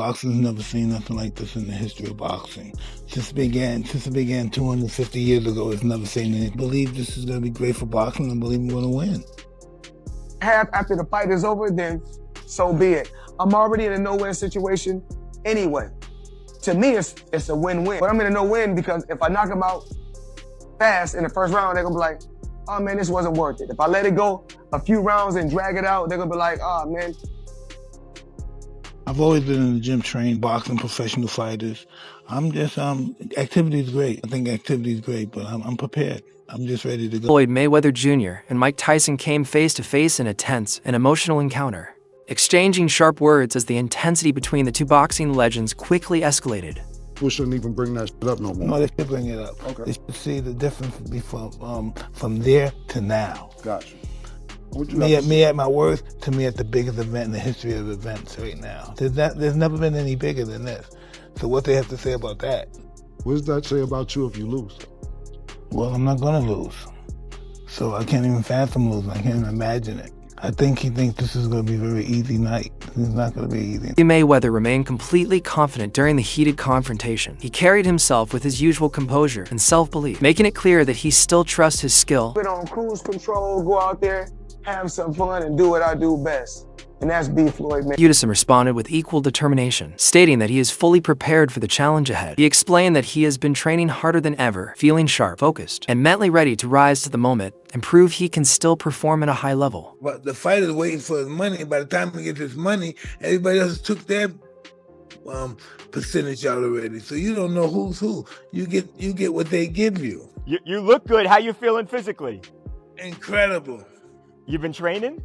Boxing's never seen nothing like this in the history of boxing. Since it began 250 years ago, it's never seen anything. I believe this is going to be great for boxing. I believe we're going to win. After the fight is over, then so be it. I'm already in a no-win situation anyway. To me, it's a win-win. But I'm in a no-win because if I knock him out fast in the first round, they're going to be like, oh man, this wasn't worth it. If I let it go a few rounds and drag it out, they're going to be like, oh man. I've always been in the gym trained boxing professional fighters. Activity is great. I think activity is great, but I'm prepared. I'm just ready to go. Floyd Mayweather Jr. and Mike Tyson came face to face in a tense and emotional encounter, exchanging sharp words as the intensity between the two boxing legends quickly escalated. We shouldn't even bring that shit up no more. No, they should bring it up. Okay. They should see the difference from there to now. Gotcha. Me at my worst, to me at the biggest event in the history of events right now. There's never been any bigger than this. So what they have to say about that? What does that say about you if you lose? Well, I'm not gonna lose. So I can't even fathom losing. I can't even imagine it. I think he thinks this is gonna be a very easy night. It's not gonna be easy. Mayweather remained completely confident during the heated confrontation. He carried himself with his usual composure and self-belief, making it clear that he still trusts his skill. Put on cruise control, go out there, have some fun, and do what I do best. And that's beat Floyd Mayweather. Tyson responded with equal determination, stating that he is fully prepared for the challenge ahead. He explained that he has been training harder than ever, feeling sharp, focused, and mentally ready to rise to the moment and prove he can still perform at a high level. But the fighter's waiting for his money. By the time he gets his money, everybody else took their percentage out already. So you don't know who's who. You get what they give you. You look good. How you feeling physically? Incredible. You've been training?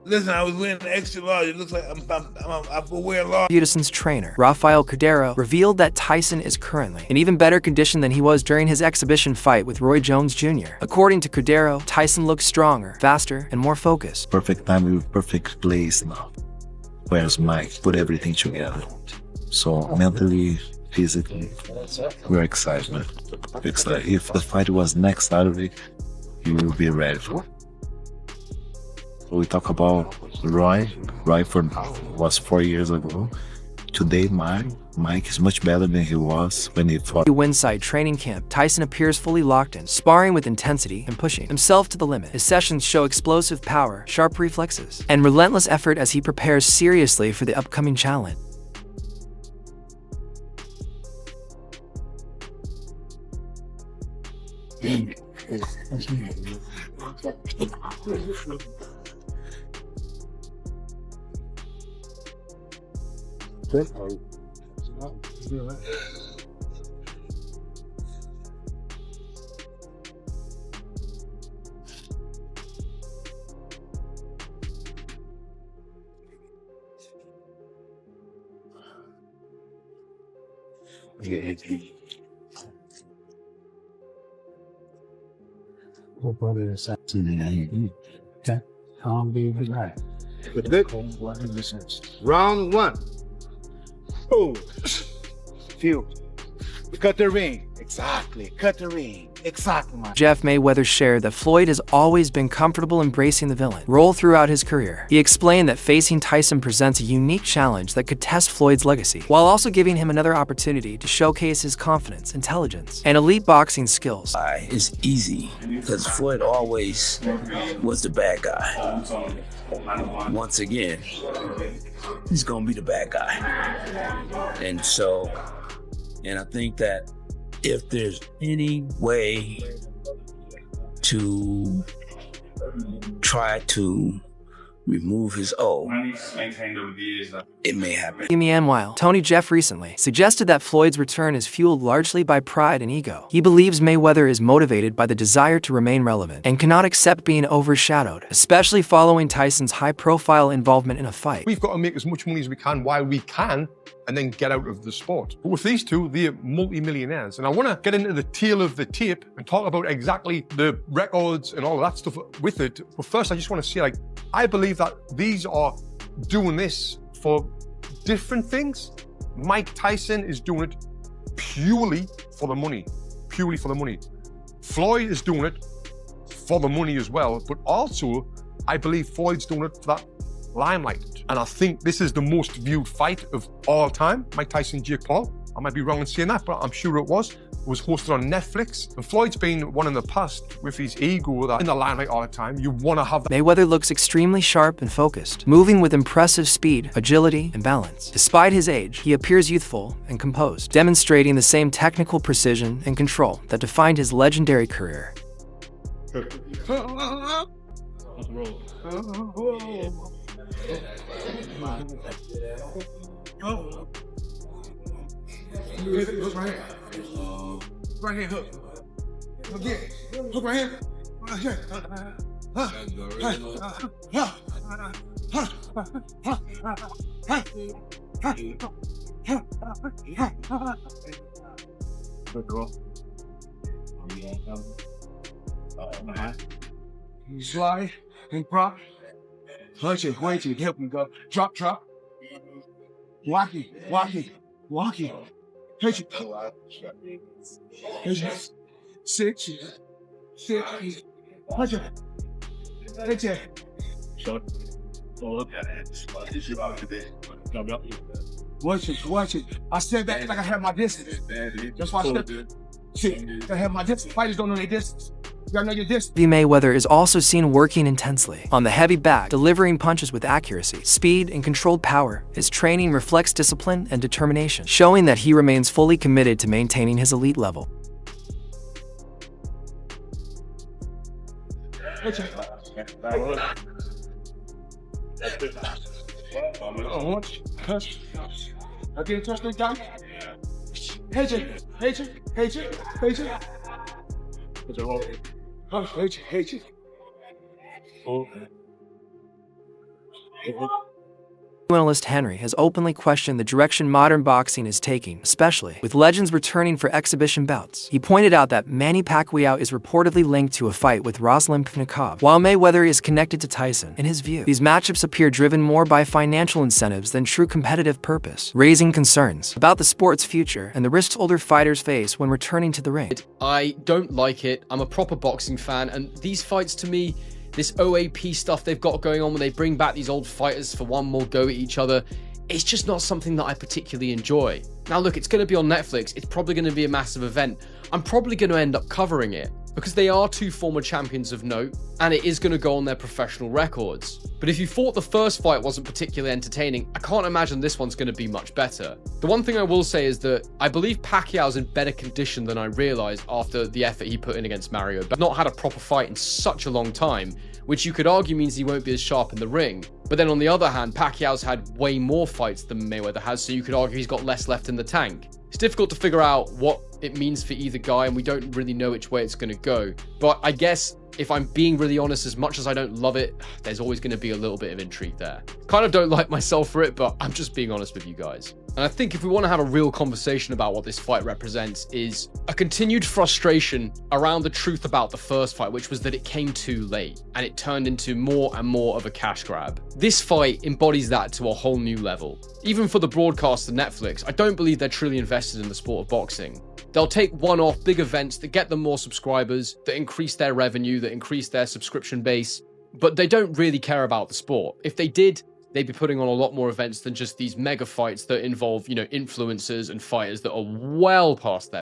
Listen, I was wearing an extra large. It looks like I will wear a large. Tyson's trainer, Rafael Cordero, revealed that Tyson is currently in even better condition than he was during his exhibition fight with Roy Jones Jr. According to Cordero, Tyson looks stronger, faster, and more focused. Perfect time with perfect place now. Where's Mike? Put everything together. So mentally, physically, we're excited, man. Excited. If the fight was next Saturday, you will be ready for it. We talk about Roy was 4 years ago. Today, Mike is much better than he was when he fought. Winside training camp, Tyson appears fully locked in, sparring with intensity and pushing himself to the limit. His sessions show explosive power, sharp reflexes, and relentless effort as he prepares seriously for the upcoming challenge. We'll put it aside. Okay. Calm, be right. Round one. Oh, phew. Cut the ring. Exactly. Cut the ring. Exactly, man. Jeff Mayweather shared that Floyd has always been comfortable embracing the villain role throughout his career. He explained that facing Tyson presents a unique challenge that could test Floyd's legacy, while also giving him another opportunity to showcase his confidence, intelligence, and elite boxing skills. It's easy because Floyd always was the bad guy. Once again, he's gonna be the bad guy. And I think that if there's any way to try to remove his O, it may happen. Meanwhile, Tony Jeff recently suggested that Floyd's return is fueled largely by pride and ego. He believes Mayweather is motivated by the desire to remain relevant and cannot accept being overshadowed, especially following Tyson's high-profile involvement in a fight. We've got to make as much money as we can while we can, and then get out of the sport. But with these two, they're multi-millionaires. And I want to get into the tail of the tape and talk about exactly the records and all that stuff with it. But first, I just want to say, like, I believe that these are doing this for different things. Mike Tyson is doing it purely for the money. Purely for the money. Floyd is doing it for the money as well. But also, I believe Floyd's doing it for that limelight. And I think this is the most viewed fight of all time, Mike Tyson, Jake Paul. I might be wrong in saying that, but I'm sure it was. It was hosted on Netflix. And Floyd's been one in the past with his ego that in the limelight all the time. You want to have that. Mayweather looks extremely sharp and focused, moving with impressive speed, agility, and balance. Despite his age, he appears youthful and composed, demonstrating the same technical precision and control that defined his legendary career. Right here, hook. Again. Hook right here. Good girl. You slide and prop. Punch it, wait till help him go. Drop, drop. Walk it, walk it, walk it. Hit it. Sit. Punch it. Hit it. Shot. Watch it. I step back like I have my distance. That's why I step. Shit, I have my distance. Fighters don't know their distance. You gotta know your distance. Mayweather is also seen working intensely on the heavy bag, delivering punches with accuracy, speed, and controlled power. His training reflects discipline and determination, showing that he remains fully committed to maintaining his elite level. I get a touchdown, guy. Hit it. Oh, hate you. Analyst Henry has openly questioned the direction modern boxing is taking, especially with legends returning for exhibition bouts. He pointed out that Manny Pacquiao is reportedly linked to a fight with Ruslan Pnikov, while Mayweather is connected to Tyson. In his view, these matchups appear driven more by financial incentives than true competitive purpose, raising concerns about the sport's future and the risks older fighters face when returning to the ring. I don't like it. I'm a proper boxing fan, and these fights to me, this OAP stuff they've got going on when they bring back these old fighters for one more go at each other, it's just not something that I particularly enjoy. Now look, it's going to be on Netflix, it's probably going to be a massive event. I'm probably going to end up covering it, because they are two former champions of note, and it is going to go on their professional records. But if you thought the first fight wasn't particularly entertaining, I can't imagine this one's going to be much better. The one thing I will say is that I believe Pacquiao's in better condition than I realised after the effort he put in against Mario, but not had a proper fight in such a long time, which you could argue means he won't be as sharp in the ring. But then on the other hand, Pacquiao's had way more fights than Mayweather has, so you could argue he's got less left in the tank. It's difficult to figure out what it means for either guy, and we don't really know which way it's going to go. But I guess, if I'm being really honest, as much as I don't love it, there's always going to be a little bit of intrigue there. Kind of don't like myself for it, but I'm just being honest with you guys. And I think if we want to have a real conversation about what this fight represents is a continued frustration around the truth about the first fight, which was that it came too late and it turned into more and more of a cash grab. This fight embodies that to a whole new level. Even for the broadcast and Netflix, I don't believe they're truly invested in the sport of boxing. They'll take one-off big events that get them more subscribers, that increase their revenue, that increase their subscription base, but they don't really care about the sport. If they did, they'd be putting on a lot more events than just these mega fights that involve, influencers and fighters that are well past their